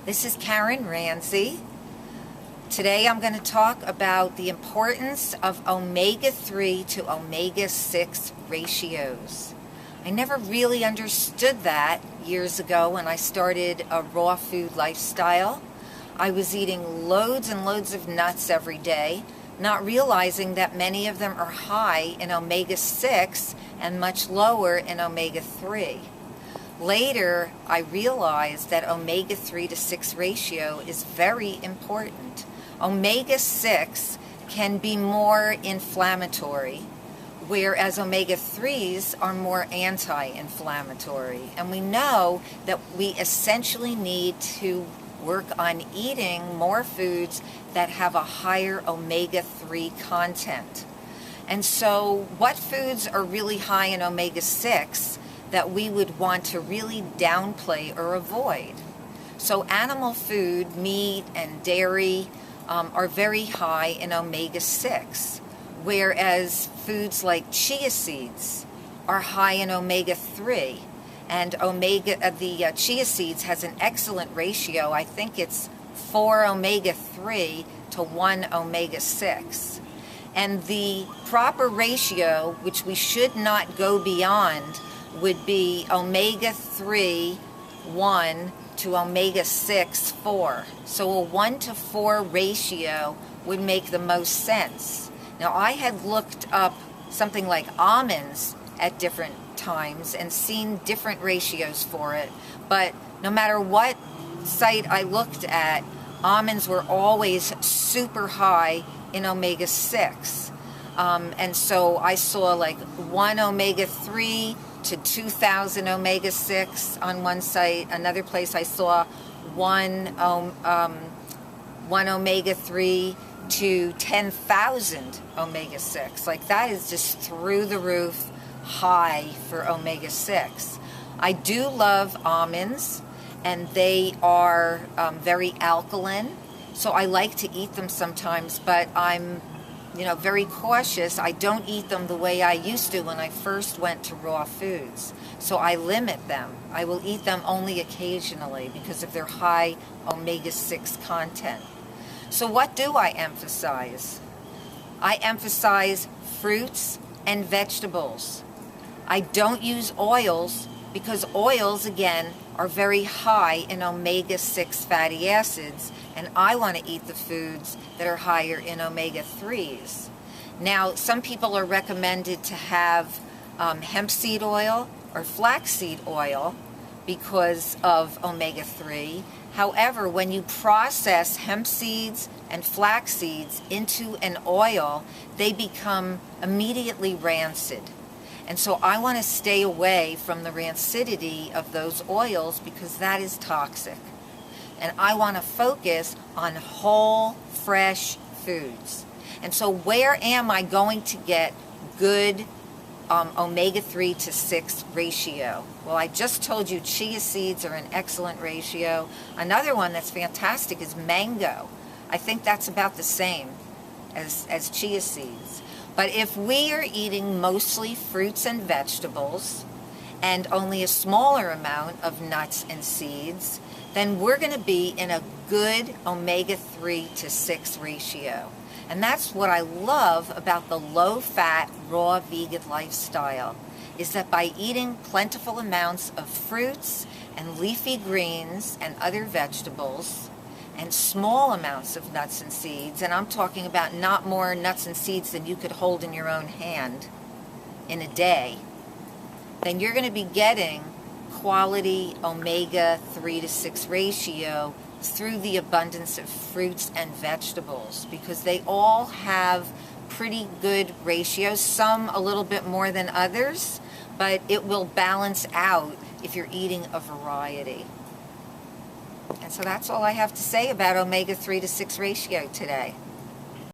This is Ranzi. Today I'm going to talk about the importance of omega-3 to omega-6 ratios. I never really understood that years ago when I started a raw food lifestyle. I was eating loads and loads of nuts every day, not realizing that many of them are high in omega-6 and much lower in omega-3. Later, I realized that omega-3 to 6 ratio is very important. Omega-6 can be more inflammatory, whereas omega-3s are more anti-inflammatory. And we know that we essentially need to work on eating more foods that have a higher omega-3 content. And so what foods are really high in omega-6 that we would want to really downplay or avoid? So animal food, meat and dairy are very high in omega-6, whereas foods like chia seeds are high in omega-3. And the chia seeds has an excellent ratio. I think it's 4 omega-3 to 1 omega-6. And the proper ratio, which we should not go beyond, would be omega-3 1 to omega-6 4. So a 1 to 4 ratio would make the most sense. Now, I had looked up something like almonds at different times and seen different ratios for it, but no matter what site I looked at, almonds were always super high in omega-6. And so I saw like 1 omega-3 to 2,000 omega-6 on one site. Another place I saw 1 omega-3 to 10,000 omega-6. Like, that is just through the roof high for omega-6. I do love almonds, and they are very alkaline, so I like to eat them sometimes, but I'm very cautious. I don't eat them the way I used to when I first went to raw foods. So I limit them. I will eat them only occasionally because of their high omega-6 content. So what do I emphasize? I emphasize fruits and vegetables. I don't use oils because oils, again, are very high in omega-6 fatty acids, and I want to eat the foods that are higher in omega-3s. Now, some people are recommended to have hemp seed oil or flaxseed oil because of omega-3. However, when you process hemp seeds and flax seeds into an oil, they become immediately rancid. And so I want to stay away from the rancidity of those oils because that is toxic. And I want to focus on whole, fresh foods. And so where am I going to get good omega-3 to 6 ratio? Well, I just told you chia seeds are an excellent ratio. Another one that's fantastic is mango. I think that's about the same as chia seeds. But if we are eating mostly fruits and vegetables and only a smaller amount of nuts and seeds, then we're going to be in a good omega-3 to 6 ratio. And that's what I love about the low-fat, raw vegan lifestyle, is that by eating plentiful amounts of fruits and leafy greens and other vegetables, and small amounts of nuts and seeds, and I'm talking about not more nuts and seeds than you could hold in your own hand in a day, then you're going to be getting quality omega-3 to 6 ratio through the abundance of fruits and vegetables, because they all have pretty good ratios, some a little bit more than others, but it will balance out if you're eating a variety. And so that's all I have to say about omega-3 to 6 ratio today.